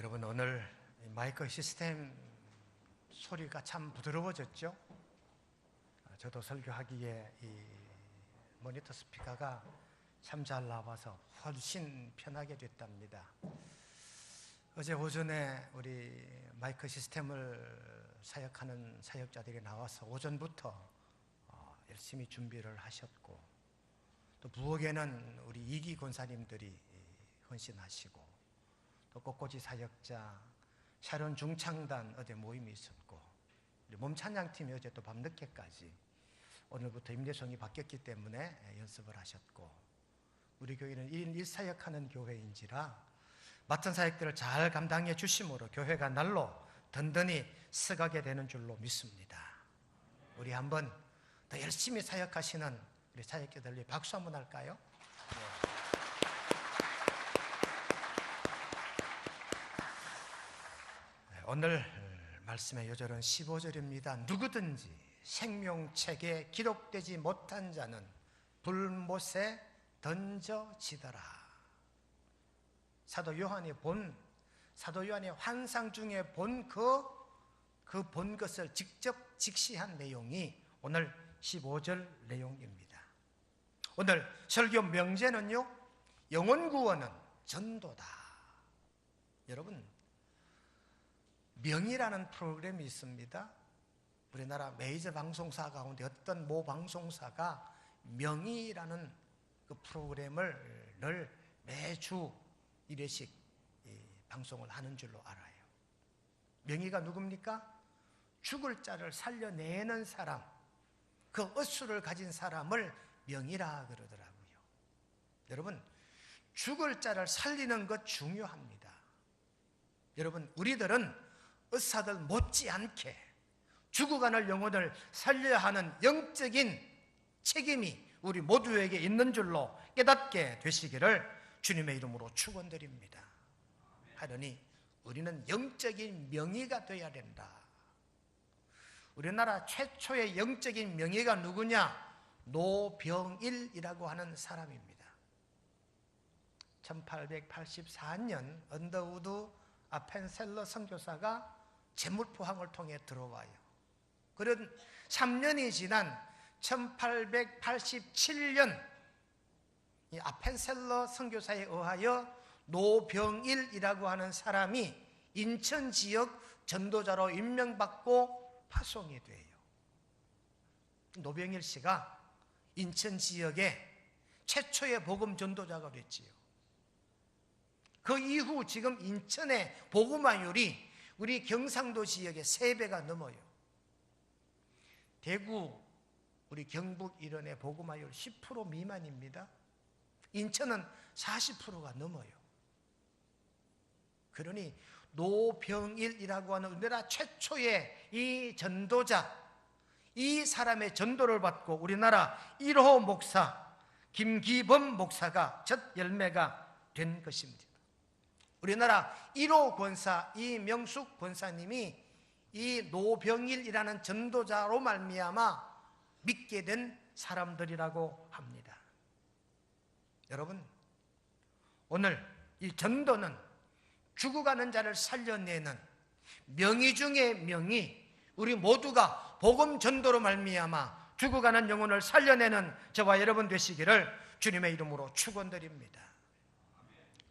여러분, 오늘 마이크 시스템 소리가 참 부드러워졌죠? 저도 설교하기에 이 모니터 스피커가 참 잘 나와서 훨씬 편하게 됐답니다. 어제 오전에 우리 마이크 시스템을 사역하는 사역자들이 나와서 오전부터 열심히 준비를 하셨고, 또 부엌에는 우리 이기 권사님들이 헌신하시고, 또 꽃꽂이 사역자, 샤론 중창단 어제 모임이 있었고, 우리 몸찬양팀이 어제 또 밤늦게까지, 오늘부터 임대성이 바뀌었기 때문에 연습을 하셨고, 우리 교회는 1인 1사역하는 교회인지라 맡은 사역들을 잘 감당해 주심으로 교회가 날로 든든히 서가게 되는 줄로 믿습니다. 우리 한번 더 열심히 사역하시는 우리 사역자들이 박수 한번 할까요? 오늘 말씀의 요절은 15절입니다. 누구든지 생명책에 기록되지 못한 자는 불못에 던져지더라. 사도 요한의 환상 중에 본 것을 직접 직시한 내용이 오늘 15절 내용입니다. 오늘 설교 명제는요, 영혼구원은 전도다. 여러분, 명이라는 프로그램이 있습니다. 우리나라 메이저 방송사 가운데 어떤 모 방송사가 명이라는 그 프로그램을 늘 매주 1회씩 방송을 하는 줄로 알아요. 명의가 누굽니까? 죽을 자를 살려내는 사람, 그 어수를 가진 사람을 명의라 그러더라고요. 여러분, 죽을 자를 살리는 것 중요합니다. 여러분, 우리들은 의사들 못지않게 죽어가는 영혼을 살려야 하는 영적인 책임이 우리 모두에게 있는 줄로 깨닫게 되시기를 주님의 이름으로 축원드립니다. 하려니 우리는 영적인 명의가 되어야 된다. 우리나라 최초의 영적인 명의가 누구냐? 노병일이라고 하는 사람입니다. 1884년 언더우드 아펜셀러 선교사가 재물포항을 통해 들어와요. 그런 3년이 지난 1887년 이 아펜셀러 선교사에 의하여 노병일이라고 하는 사람이 인천 지역 전도자로 임명받고 파송이 돼요. 노병일 씨가 인천 지역의 최초의 복음 전도자가 됐지요. 그 이후 지금 인천의 복음화율이 우리 경상도 지역의 3배가 넘어요. 대구, 우리 경북 이런의 복음화율 10% 미만입니다. 인천은 40%가 넘어요. 그러니 노병일이라고 하는 우리나라 최초의 이 전도자, 이 사람의 전도를 받고 우리나라 1호 목사 김기범 목사가 첫 열매가 된 것입니다. 우리나라 1호 권사 이명숙 권사님이 이 노병일이라는 전도자로 말미암아 믿게 된 사람들이라고 합니다. 여러분, 오늘 이 전도는 죽어가는 자를 살려내는 명의 중에 명의, 우리 모두가 복음 전도로 말미암아 죽어가는 영혼을 살려내는 저와 여러분 되시기를 주님의 이름으로 축원드립니다.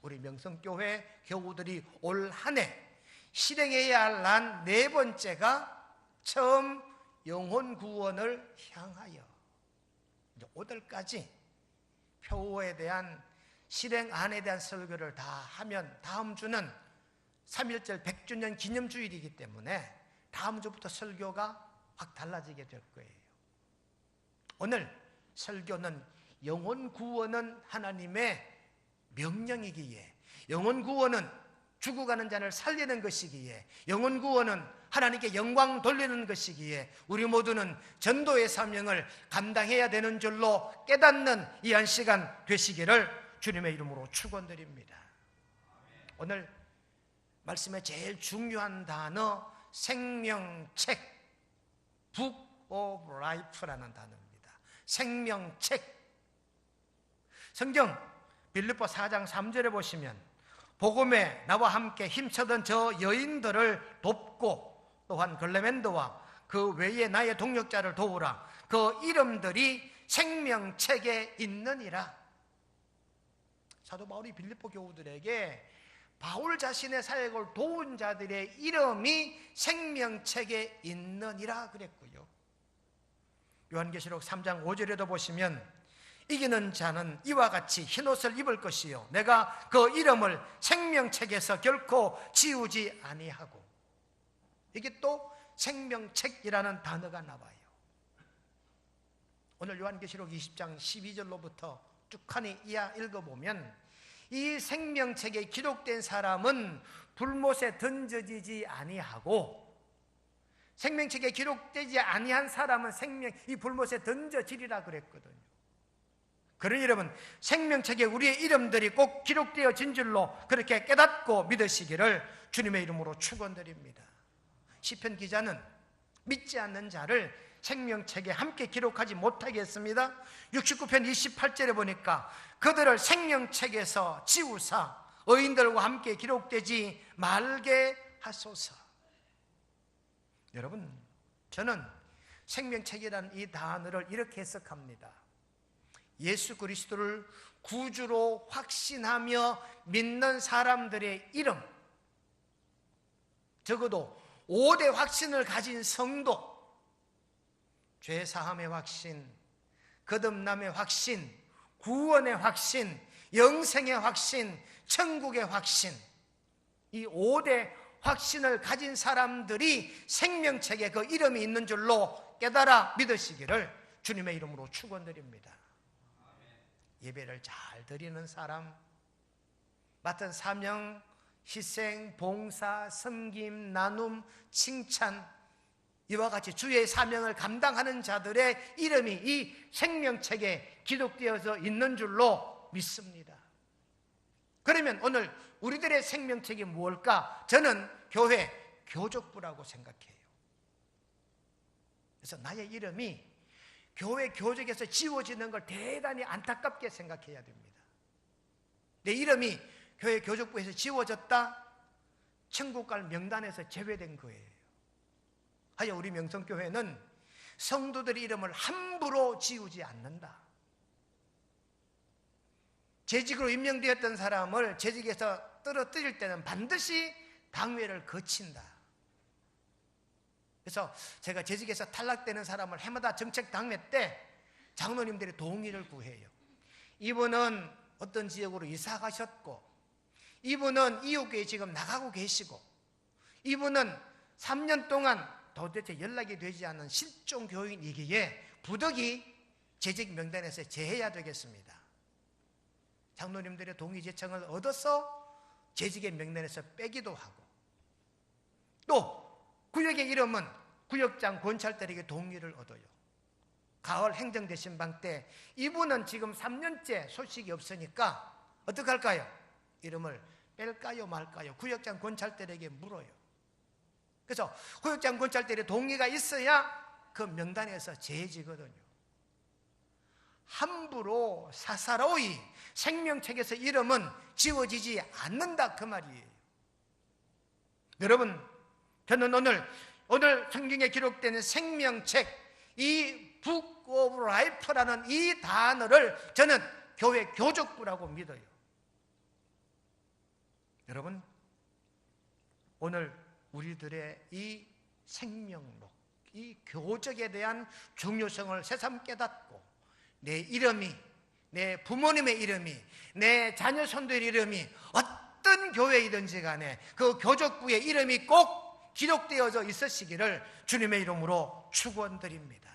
우리 명성교회 교우들이 올 한 해 실행해야 할 난 4번째가 처음 영혼 구원을 향하여, 이제 5월까지 표어에 대한 실행안에 대한 설교를 다 하면 다음 주는 3.1절 100주년 기념주일이기 때문에 다음 주부터 설교가 확 달라지게 될 거예요. 오늘 설교는 영혼 구원은 하나님의 명령이기에, 영혼 구원은 죽어가는 자를 살리는 것이기에, 영혼 구원은 하나님께 영광 돌리는 것이기에 우리 모두는 전도의 사명을 감당해야 되는 줄로 깨닫는 이 한 시간 되시기를 주님의 이름으로 축원드립니다. 오늘 말씀의 제일 중요한 단어 생명책, Book of Life라는 단어입니다. 생명책. 성경 빌립보 4장 3절에 보시면 복음에 나와 함께 힘쓰던 저 여인들을 돕고, 또한 글레멘드와 그 외에 나의 동역자를 도우라. 그 이름들이 생명책에 있느니라. 사도 바울이 빌립보 교우들에게 바울 자신의 사역을 도운 자들의 이름이 생명책에 있느니라 그랬고요. 요한계시록 3장 5절에도 보시면 이기는 자는 이와 같이 흰옷을 입을 것이요 내가 그 이름을 생명책에서 결코 지우지 아니하고. 이게 또 생명책이라는 단어가 나와요. 오늘 요한계시록 20장 12절로부터 쭉 읽어보면 이 생명책에 기록된 사람은 불못에 던져지지 아니하고, 생명책에 기록되지 아니한 사람은 이 불못에 던져지리라 그랬거든요. 그러니 여러분, 생명책에 우리의 이름들이 꼭 기록되어진 줄로 그렇게 깨닫고 믿으시기를 주님의 이름으로 축원드립니다. 시편 기자는 믿지 않는 자를 생명책에 함께 기록하지 못하게 했습니다. 69편 28절에 보니까 그들을 생명책에서 지우사 의인들과 함께 기록되지 말게 하소서. 여러분, 저는 생명책이라는 이 단어를 이렇게 해석합니다. 예수 그리스도를 구주로 확신하며 믿는 사람들의 이름, 적어도 5대 확신을 가진 성도, 죄사함의 확신, 거듭남의 확신, 구원의 확신, 영생의 확신, 천국의 확신, 이 5대 확신을 가진 사람들이 생명책에 그 이름이 있는 줄로 깨달아 믿으시기를 주님의 이름으로 축원드립니다. 예배를 잘 드리는 사람, 맡은 사명, 희생, 봉사, 섬김, 나눔, 칭찬, 이와 같이 주의 사명을 감당하는 자들의 이름이 이 생명책에 기록되어서 있는 줄로 믿습니다. 그러면 오늘 우리들의 생명책이 무엇일까? 저는 교회 교족부라고 생각해요. 그래서 나의 이름이 교회 교적에서 지워지는 걸 대단히 안타깝게 생각해야 됩니다. 내 이름이 교회 교족부에서 지워졌다? 천국 갈 명단에서 제외된 거예요. 하여 우리 명성교회는 성도들의 이름을 함부로 지우지 않는다. 재직으로 임명되었던 사람을 재직에서 떨어뜨릴 때는 반드시 당회를 거친다. 그래서 제가 재직에서 탈락되는 사람을 해마다 정책 당회 때 장로님들이 동의를 구해요. 이분은 어떤 지역으로 이사 가셨고, 이분은 이웃교회 지금 나가고 계시고, 이분은 3년 동안 도대체 연락이 되지 않는 실종 교인이기에 부득이 재직 명단에서 제해야 되겠습니다. 장로님들의 동의 제청을 얻어서 재직의 명단에서 빼기도 하고, 또 구역의 이름은 구역장 권찰들에게 동의를 얻어요. 가을 행정대신방 때 이분은 지금 3년째 소식이 없으니까 어떻게 할까요? 이름을 뺄까요 말까요? 구역장 권찰들에게 물어요. 그래서 구역장 권찰들의 동의가 있어야 그 명단에서 제해지거든요. 함부로 사사로이 생명책에서 이름은 지워지지 않는다, 그 말이에요. 여러분, 저는 오늘 성경에 기록되는 생명책, 이 Book of Life라는 이 단어를 저는 교회 교족부라고 믿어요. 여러분, 오늘 우리들의 이 생명록, 이 교적에 대한 중요성을 새삼 깨닫고, 내 이름이, 내 부모님의 이름이, 내 자녀 손들의 이름이 어떤 교회이든지 간에 그 교족부의 이름이 꼭 기록되어져 있으시기를 주님의 이름으로 축원드립니다.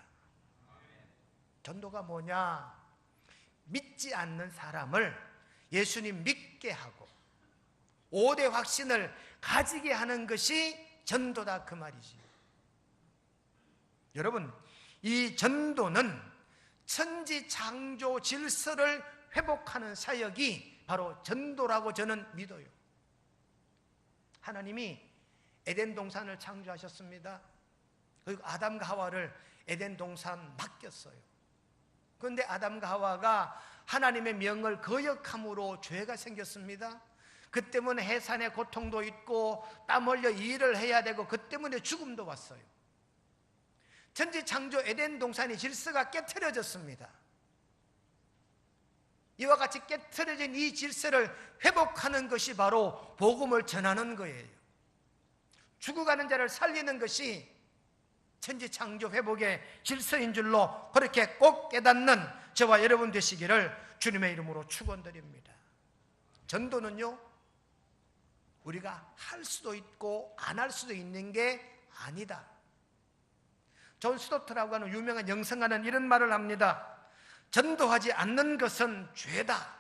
전도가 뭐냐? 믿지 않는 사람을 예수님 믿게 하고 5대 확신을 가지게 하는 것이 전도다, 그 말이지. 여러분, 이 전도는 천지 창조 질서를 회복하는 사역이 바로 전도라고 저는 믿어요. 하나님이 에덴 동산을 창조하셨습니다. 그리고 아담과 하와를 에덴 동산 맡겼어요. 그런데 아담과 하와가 하나님의 명을 거역함으로 죄가 생겼습니다. 그 때문에 해산의 고통도 있고 땀 흘려 일을 해야 되고 그 때문에 죽음도 왔어요. 천지창조 에덴 동산의 질서가 깨트려졌습니다. 이와 같이 깨트려진 이 질서를 회복하는 것이 바로 복음을 전하는 거예요. 죽어가는 자를 살리는 것이 천지창조 회복의 질서인 줄로 그렇게 꼭 깨닫는 저와 여러분 되시기를 주님의 이름으로 축원드립니다. 전도는요, 우리가 할 수도 있고 안 할 수도 있는 게 아니다. 존 스토트라고 하는 유명한 영성가는 이런 말을 합니다. 전도하지 않는 것은 죄다.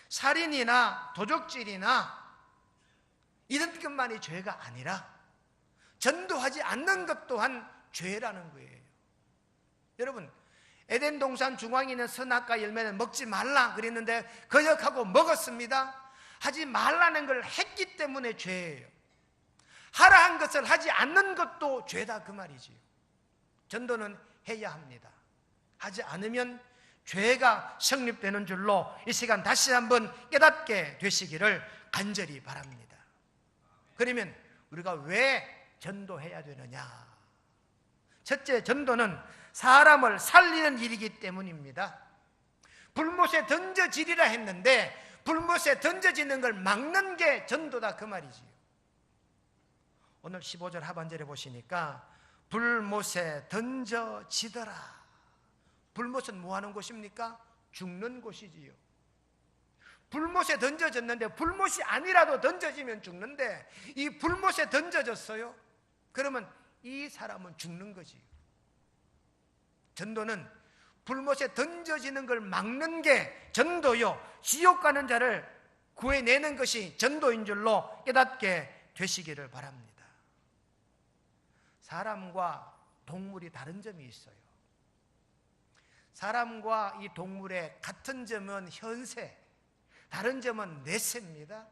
살인이나 도적질이나 이런 것만이 죄가 아니라 전도하지 않는 것 또한 죄라는 거예요. 여러분, 에덴 동산 중앙에 있는 선악과 열매는 먹지 말라 그랬는데 거역하고 먹었습니다. 하지 말라는 걸 했기 때문에 죄예요. 하라 한 것을 하지 않는 것도 죄다 그 말이지요. 전도는 해야 합니다. 하지 않으면 죄가 성립되는 줄로 이 시간 다시 한번 깨닫게 되시기를 간절히 바랍니다. 그러면 우리가 왜 전도해야 되느냐? 첫째, 전도는 사람을 살리는 일이기 때문입니다. 불못에 던져지리라 했는데 불못에 던져지는 걸 막는 게 전도다 그 말이지요. 오늘 15절 하반절에 보시니까 불못에 던져지더라. 불못은 뭐 하는 곳입니까? 죽는 곳이지요. 불못에 던져졌는데 불못이 아니라도 던져지면 죽는데 이 불못에 던져졌어요. 그러면 이 사람은 죽는 거지요. 전도는 불못에 던져지는 걸 막는 게 전도요, 지옥 가는 자를 구해내는 것이 전도인 줄로 깨닫게 되시기를 바랍니다. 사람과 동물이 다른 점이 있어요. 사람과 이 동물의 같은 점은 현세, 다른 점은 내세입니다.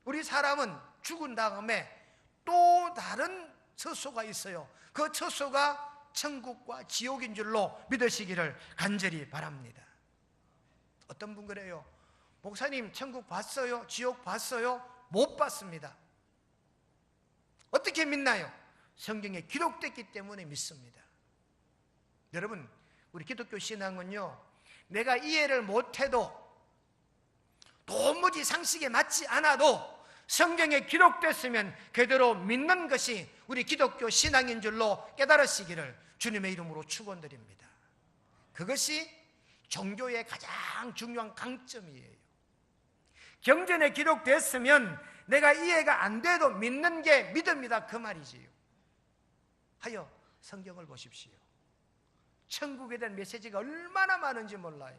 우리 사람은 죽은 다음에 또 다른 처소가 있어요. 그 처소가 천국과 지옥인 줄로 믿으시기를 간절히 바랍니다. 어떤 분 그래요? 목사님, 천국 봤어요? 지옥 봤어요? 못 봤습니다. 어떻게 믿나요? 성경에 기록됐기 때문에 믿습니다. 여러분, 우리 기독교 신앙은요, 내가 이해를 못해도 도무지 상식에 맞지 않아도 성경에 기록됐으면 그대로 믿는 것이 우리 기독교 신앙인 줄로 깨달으시기를 주님의 이름으로 축원드립니다. 그것이 종교의 가장 중요한 강점이에요. 경전에 기록됐으면 내가 이해가 안 돼도 믿는 게 믿음이다 그 말이지요. 하여 성경을 보십시오. 천국에 대한 메시지가 얼마나 많은지 몰라요.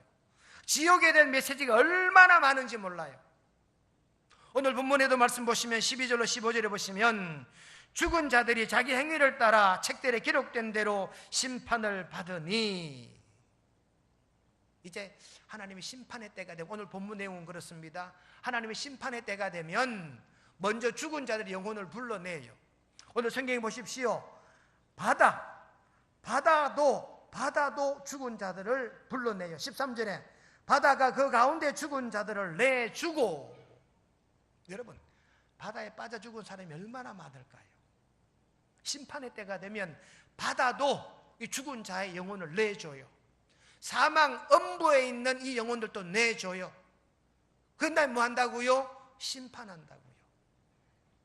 지옥에 대한 메시지가 얼마나 많은지 몰라요. 오늘 본문에도 말씀 보시면 12절로 15절에 보시면 죽은 자들이 자기 행위를 따라 책들에 기록된 대로 심판을 받으니, 이제 하나님의 심판의 때가 되면, 오늘 본문 내용은 그렇습니다. 하나님의 심판의 때가 되면 먼저 죽은 자들이 영혼을 불러내요. 오늘 성경에 보십시오. 바다도 죽은 자들을 불러내요. 13절에 바다가 그 가운데 죽은 자들을 내주고, 여러분, 바다에 빠져 죽은 사람이 얼마나 많을까요? 심판의 때가 되면 바다도 이 죽은 자의 영혼을 내줘요. 사망 음부에 있는 이 영혼들도 내줘요. 그날 뭐 한다고요? 심판한다고요.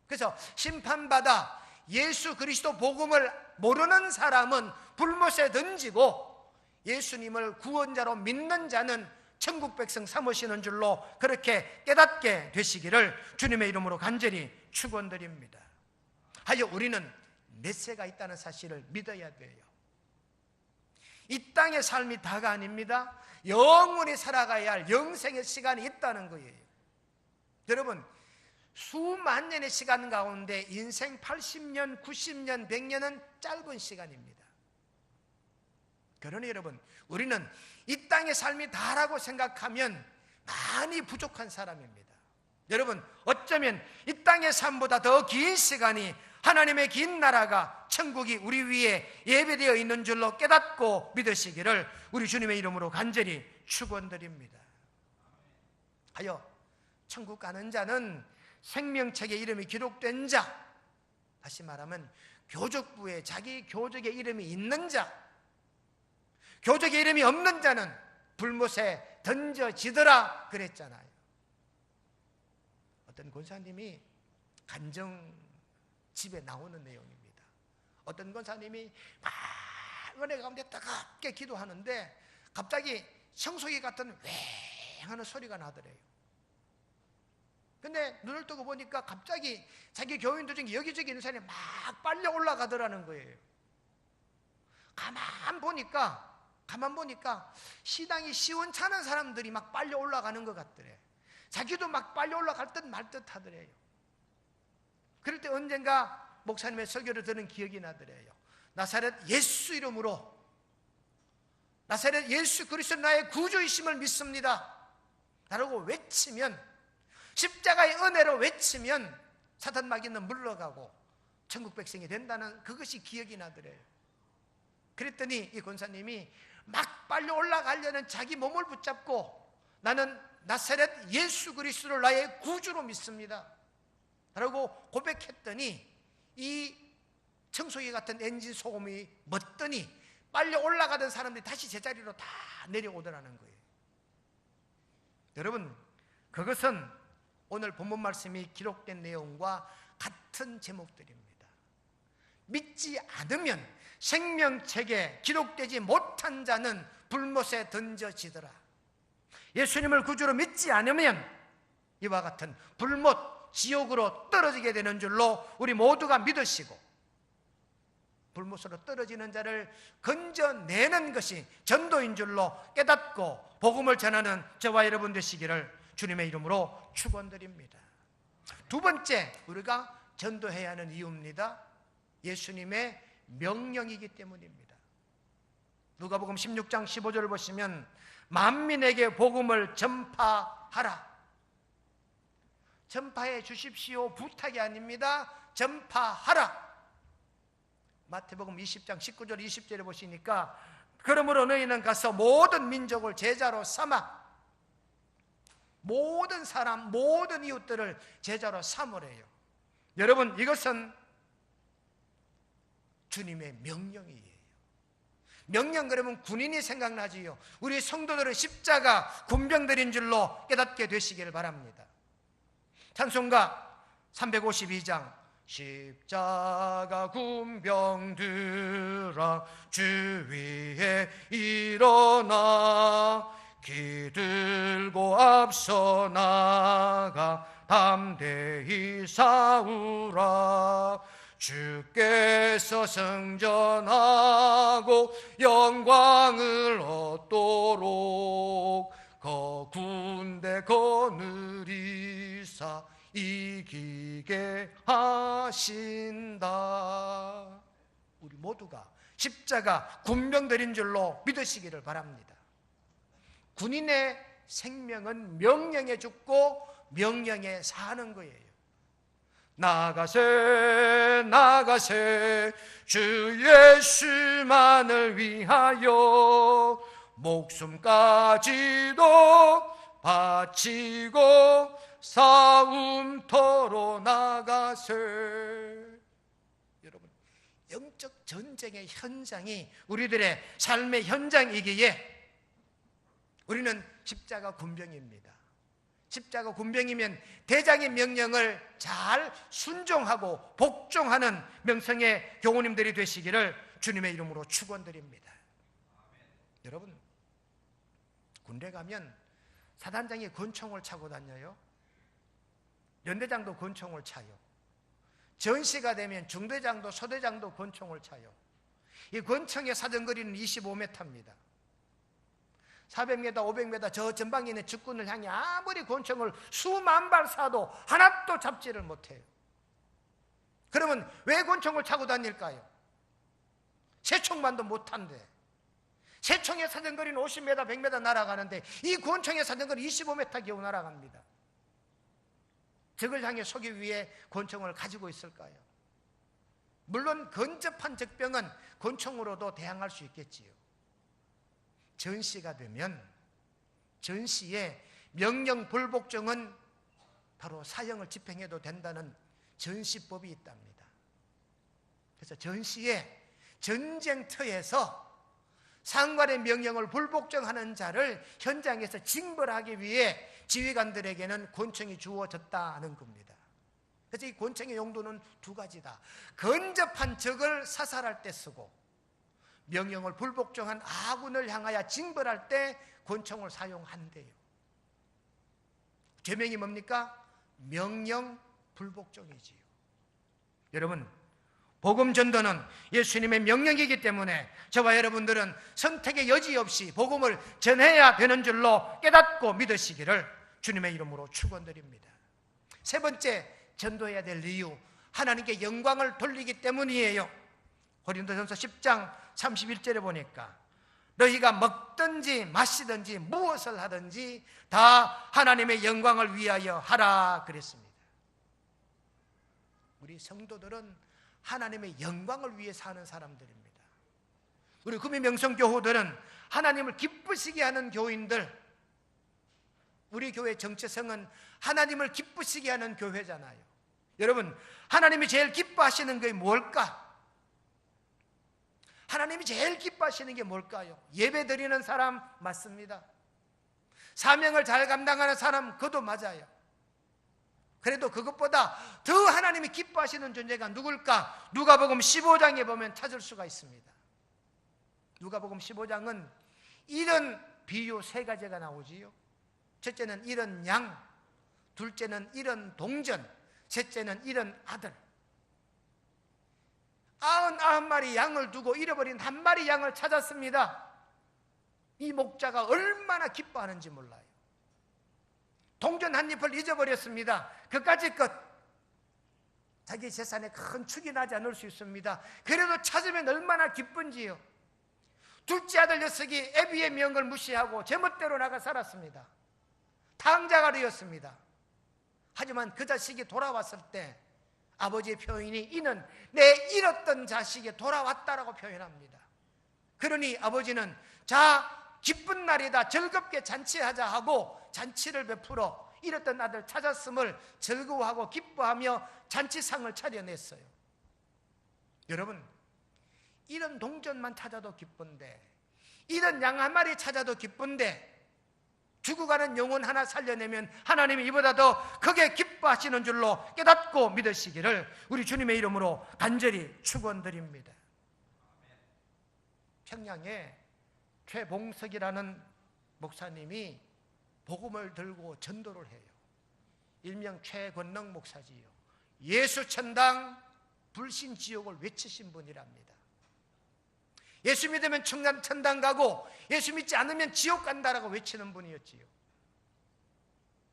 그래서 심판받아 예수 그리스도 복음을 모르는 사람은 불못에 던지고 예수님을 구원자로 믿는 자는 천국 백성 삼으시는 줄로 그렇게 깨닫게 되시기를 주님의 이름으로 간절히 축원드립니다. 하여 우리는 넷세가 있다는 사실을 믿어야 돼요. 이 땅의 삶이 다가 아닙니다. 영원히 살아가야 할 영생의 시간이 있다는 거예요. 여러분, 수만 년의 시간 가운데 인생 80년, 90년, 100년은 짧은 시간입니다. 그러니 여러분, 우리는 이 땅의 삶이 다라고 생각하면 많이 부족한 사람입니다. 여러분, 어쩌면 이 땅의 삶보다 더 긴 시간이 하나님의 긴 나라가 천국이 우리 위에 예배되어 있는 줄로 깨닫고 믿으시기를 우리 주님의 이름으로 간절히 축원드립니다. 하여 천국 가는 자는 생명책에 이름이 기록된 자, 다시 말하면 교족부에 자기 교적의 이름이 있는 자, 교적의 이름이 없는 자는 불못에 던져지더라 그랬잖아요. 어떤 권사님이 간정집에 나오는 내용입니다. 어떤 권사님이 막 은혜 가운데 따갑게 기도하는데 갑자기 청소기 같은 웽 하는 소리가 나더래요. 근데 눈을 뜨고 보니까 갑자기 자기 교인들 중에 여기저기 있는 사람이 막 빨려 올라가더라는 거예요. 가만 보니까 신앙이 시원찮은 사람들이 막 빨려 올라가는 것 같더래. 자기도 막 빨려 올라갈 듯 말 듯 하더래요. 그럴 때 언젠가 목사님의 설교를 들은 기억이 나더래요. 나사렛 예수 이름으로, 나사렛 예수 그리스도 나의 구주이심을 믿습니다 라고 외치면, 십자가의 은혜로 외치면 사탄 마귀는 물러가고 천국 백성이 된다는 그것이 기억이 나더래요. 그랬더니 이 권사님이 막 빨리 올라가려는 자기 몸을 붙잡고 나는 나사렛 예수 그리스도를 나의 구주로 믿습니다 라고 고백했더니 이 청소기 같은 엔진 소음이 멎더니 빨리 올라가던 사람들이 다시 제자리로 다 내려오더라는 거예요. 여러분, 그것은 오늘 본문 말씀이 기록된 내용과 같은 제목들입니다. 믿지 않으면 생명책에 기록되지 못한 자는 불못에 던져지더라. 예수님을 구주로 믿지 않으면 이와 같은 불못, 지옥으로 떨어지게 되는 줄로 우리 모두가 믿으시고, 불못으로 떨어지는 자를 건져내는 것이 전도인 줄로 깨닫고 복음을 전하는 저와 여러분 되시기를 주님의 이름으로 축원드립니다. 두 번째, 우리가 전도해야 하는 이유입니다. 예수님의 명령이기 때문입니다. 누가복음 16장 15절을 보시면 만민에게 복음을 전파하라. 전파해 주십시오 부탁이 아닙니다. 전파하라. 마태복음 20장 19절 20절에 보시니까 그러므로 너희는 가서 모든 민족을 제자로 삼아, 모든 사람, 모든 이웃들을 제자로 삼으래요. 여러분, 이것은 주님의 명령이에요. 명령 그러면 군인이 생각나지요. 우리 성도들은 십자가 군병들인 줄로 깨닫게 되시기를 바랍니다. 찬송가 352장 십자가 군병들아 주 위에 일어나 기들고 앞서 나가 담대히 싸우라. 주께서 승전하고 영광을 얻도록 군대 거느리사 이기게 하신다. 우리 모두가 십자가 군병들인 줄로 믿으시기를 바랍니다. 군인의 생명은 명령에 죽고 명령에 사는 거예요. 나가세 나가세 주 예수만을 위하여 목숨까지도 바치고 싸움터로 나가세. 여러분, 영적 전쟁의 현장이 우리들의 삶의 현장이기에 우리는 십자가 군병입니다. 십자가 군병이면 대장의 명령을 잘 순종하고 복종하는 명성의 교우님들이 되시기를 주님의 이름으로 축원드립니다. 여러분, 군대 가면 사단장이 권총을 차고 다녀요. 연대장도 권총을 차요. 전시가 되면 중대장도 소대장도 권총을 차요. 이 권총의 사정거리는 25m입니다. 400m, 500m 저 전방에 있는 적군을 향해 아무리 권총을 수만 발 쏴도 하나도 잡지를 못해요. 그러면 왜 권총을 차고 다닐까요? 새총만도 못한데, 새총의 사정거리는 50m, 100m 날아가는데 이 권총의 사정거리 25m 겨우 날아갑니다. 적을 향해 쏘기 위해 권총을 가지고 있을까요? 물론 근접한 적병은 권총으로도 대항할 수 있겠지요. 전시가 되면 전시의 명령 불복종은 바로 사형을 집행해도 된다는 전시법이 있답니다. 그래서 전시에 전쟁터에서 상관의 명령을 불복종하는 자를 현장에서 징벌하기 위해 지휘관들에게는 권총이 주어졌다는 겁니다. 그래서 이 권총의 용도는 두 가지다. 근접한 적을 사살할 때 쓰고, 명령을 불복종한 아군을 향하여 징벌할 때 권총을 사용한대요. 죄명이 뭡니까? 명령 불복종이지요. 여러분, 복음 전도는 예수님의 명령이기 때문에 저와 여러분들은 선택의 여지 없이 복음을 전해야 되는 줄로 깨닫고 믿으시기를 주님의 이름으로 축원드립니다. 세 번째, 전도해야 될 이유, 하나님께 영광을 돌리기 때문이에요. 고린도전서 10장 31절에 보니까 너희가 먹든지 마시든지 무엇을 하든지 다 하나님의 영광을 위하여 하라 그랬습니다. 우리 성도들은 하나님의 영광을 위해 사는 사람들입니다. 우리 구미명성교우들은 하나님을 기쁘시게 하는 교인들, 우리 교회 정체성은 하나님을 기쁘시게 하는 교회잖아요. 여러분, 하나님이 제일 기뻐하시는 게 뭘까? 하나님이 제일 기뻐하시는 게 뭘까요? 예배 드리는 사람 맞습니다. 사명을 잘 감당하는 사람 그것도 맞아요. 그래도 그것보다 더 하나님이 기뻐하시는 존재가 누굴까? 누가복음 15장에 보면 찾을 수가 있습니다. 누가복음 15장은 이런 비유 세 가지가 나오지요. 첫째는 이런 양, 둘째는 이런 동전, 셋째는 이런 아들. 99마리 양을 두고 잃어버린 한 마리 양을 찾았습니다. 이 목자가 얼마나 기뻐하는지 몰라요. 동전 한 잎을 잊어버렸습니다. 그까짓 것, 자기 재산에 큰 축이 나지 않을 수 있습니다. 그래도 찾으면 얼마나 기쁜지요. 둘째 아들 녀석이 애비의 명을 무시하고 제멋대로 나가 살았습니다. 탕자가 되었습니다. 하지만 그 자식이 돌아왔을 때 아버지의 표현이 이는 내 잃었던 자식이 돌아왔다라고 표현합니다. 그러니 아버지는 자, 기쁜 날이다, 즐겁게 잔치하자 하고 잔치를 베풀어 잃었던 아들 찾았음을 즐거워하고 기뻐하며 잔치상을 차려냈어요. 여러분, 이런 동전만 찾아도 기쁜데, 이런 양 한 마리 찾아도 기쁜데, 죽어가는 영혼 하나 살려내면 하나님이 이보다 더 크게 기뻐하시는 줄로 깨닫고 믿으시기를 우리 주님의 이름으로 간절히 축원드립니다. 평양에 최봉석이라는 목사님이 복음을 들고 전도를 해요. 일명 최권능 목사지요. 예수천당 불신지옥을 외치신 분이랍니다. 예수 믿으면 천당 가고 예수 믿지 않으면 지옥 간다라고 외치는 분이었지요.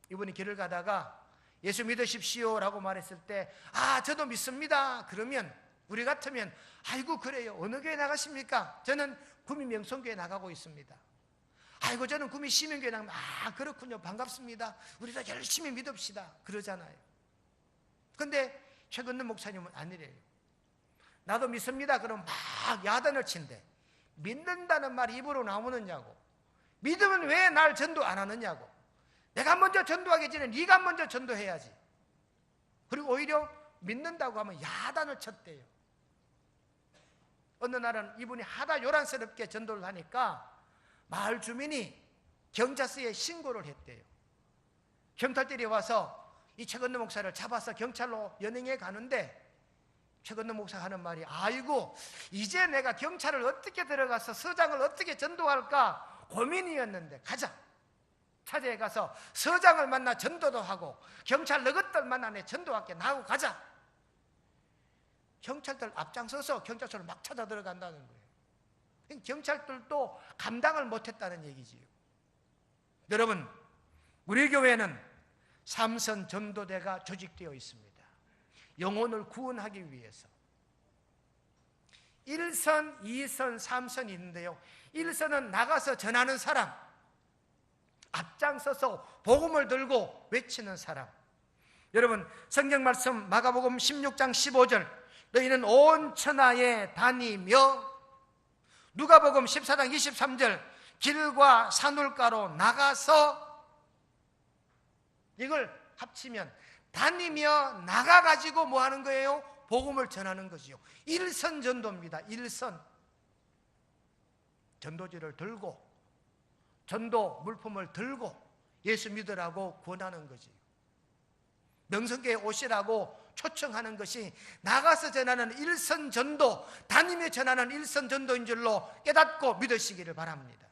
이분이 길을 가다가 예수 믿으십시오 라고 말했을 때, 아, 저도 믿습니다. 그러면 우리 같으면, 아이고 그래요, 어느 교회 나가십니까? 저는 구미 명성교회 나가고 있습니다. 아이고 저는 구미 시민교회 나가면, 아 그렇군요, 반갑습니다. 우리도 열심히 믿읍시다 그러잖아요. 근데 최근의 목사님은 아니래요. 나도 믿습니다 그럼 막 야단을 친대. 믿는다는 말이 입으로 나오느냐고, 믿으면 왜 날 전도 안 하느냐고, 내가 먼저 전도하기 전에 네가 먼저 전도해야지. 그리고 오히려 믿는다고 하면 야단을 쳤대요. 어느 날은 이분이 하다 요란스럽게 전도를 하니까 마을 주민이 경찰서에 신고를 했대요. 경찰들이 와서 이 최건도 목사를 잡아서 경찰로 연행해 가는데, 최건도 목사가 하는 말이, 아이고 이제 내가 경찰을 어떻게 들어가서 서장을 어떻게 전도할까 고민이었는데, 가자, 차제에 가서 서장을 만나 전도도 하고 경찰 너것들 만나네 전도할게, 나하고 가자. 경찰들 앞장서서 경찰서를 막 찾아 들어간다는 거예요. 경찰들도 감당을 못했다는 얘기지요. 여러분, 우리 교회는 삼선 전도대가 조직되어 있습니다. 영혼을 구원하기 위해서 1선, 2선, 3선이 있는데요, 1선은 나가서 전하는 사람, 앞장서서 복음을 들고 외치는 사람. 여러분, 성경 말씀 마가복음 16장 15절 너희는 온 천하에 다니며, 누가복음 14장 23절 길과 산울가로 나가서, 이걸 합치면 다니며 나가가지고 뭐 하는 거예요? 복음을 전하는 것이요. 일선 전도입니다. 일선. 전도지를 들고 전도 물품을 들고 예수 믿으라고 권하는 거지. 명성교회 오시라고 초청하는 것이 나가서 전하는 일선 전도, 다니며 전하는 일선 전도인 줄로 깨닫고 믿으시기를 바랍니다.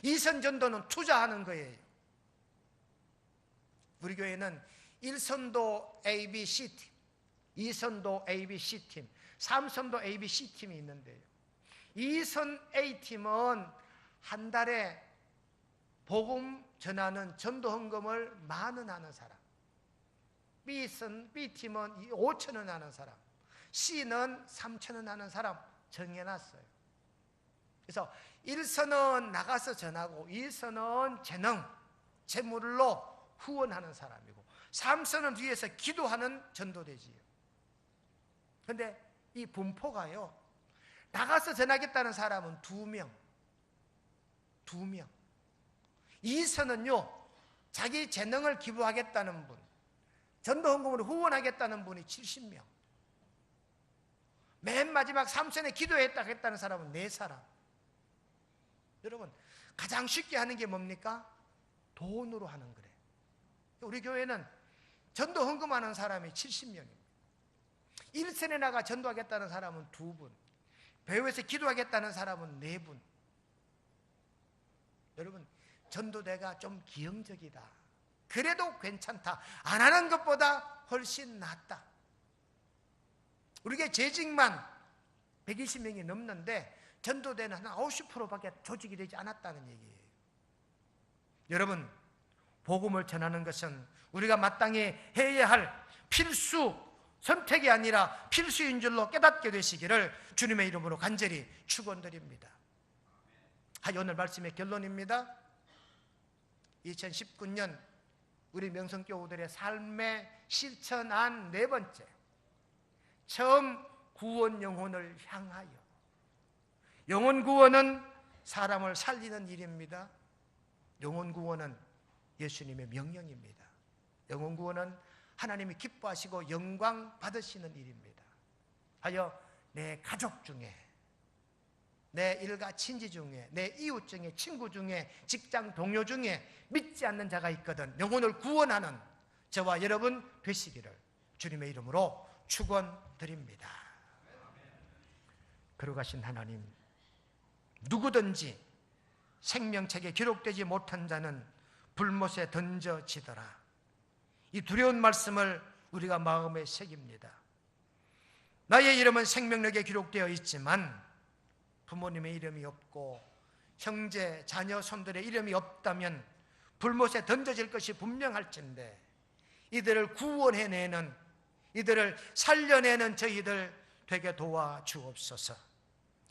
이선 전도는 투자하는 거예요. 우리 교회는 1선도 ABC팀, 2선도 ABC팀, 3선도 ABC팀이 있는데요, 2선 A팀은 한 달에 복음 전하는 전도 헌금을 10,000원 하는 사람, B팀은 5,000원 하는 사람, C는 3,000원 하는 사람 정해놨어요. 그래서 1선은 나가서 전하고 2선은 재능, 재물로 후원하는 사람이고 3선은 뒤에서 기도하는 전도대지요. 그런데 이 분포가요, 나가서 전하겠다는 사람은 2명, 2명. 2선은요, 자기 재능을 기부하겠다는 분, 전도헌금으로 후원하겠다는 분이 70명. 맨 마지막 3선에 기도했다는 사람은 4사람. 여러분, 가장 쉽게 하는 게 뭡니까? 돈으로 하는 거래요. 우리 교회는 전도 헌금하는 사람이 70명입니다. 1선에 나가 전도하겠다는 사람은 2분, 배후에서 기도하겠다는 사람은 4분. 여러분, 전도대가 좀 기형적이다, 그래도 괜찮다, 안 하는 것보다 훨씬 낫다. 우리가 재직만 120명이 넘는데 전도대는 한 50%밖에 조직이 되지 않았다는 얘기예요. 여러분, 복음을 전하는 것은 우리가 마땅히 해야 할 필수 선택이 아니라 필수인 줄로 깨닫게 되시기를 주님의 이름으로 간절히 축원드립니다. 오늘 말씀의 결론입니다. 2019년 우리 명성교우들의 삶의 실천한 4번째, 처음 구원 영혼을 향하여. 영혼 구원은 사람을 살리는 일입니다. 영혼 구원은 예수님의 명령입니다. 영혼 구원은 하나님이 기뻐하시고 영광 받으시는 일입니다. 하여 내 가족 중에, 내 일가 친지 중에, 내 이웃 중에, 친구 중에, 직장 동료 중에 믿지 않는 자가 있거든 영혼을 구원하는 저와 여러분 되시기를 주님의 이름으로 축원드립니다. 거룩하신 하나님, 누구든지 생명책에 기록되지 못한 자는 불못에 던져지더라. 이 두려운 말씀을 우리가 마음에 새깁니다. 나의 이름은 생명록에 기록되어 있지만 부모님의 이름이 없고 형제, 자녀, 손들의 이름이 없다면 불못에 던져질 것이 분명할진데, 이들을 구원해내는, 이들을 살려내는 저희들 되게 도와주옵소서.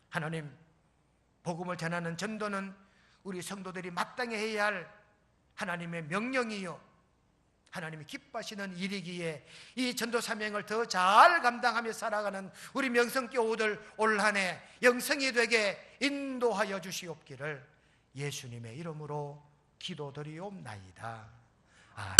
하나님, 복음을 전하는 전도는 우리 성도들이 마땅히 해야 할 하나님의 명령이요, 하나님이 기뻐하시는 일이기에 이 전도 사명을 더 잘 감당하며 살아가는 우리 명성교우들 올 한 해 영성이 되게 인도하여 주시옵기를 예수님의 이름으로 기도드리옵나이다.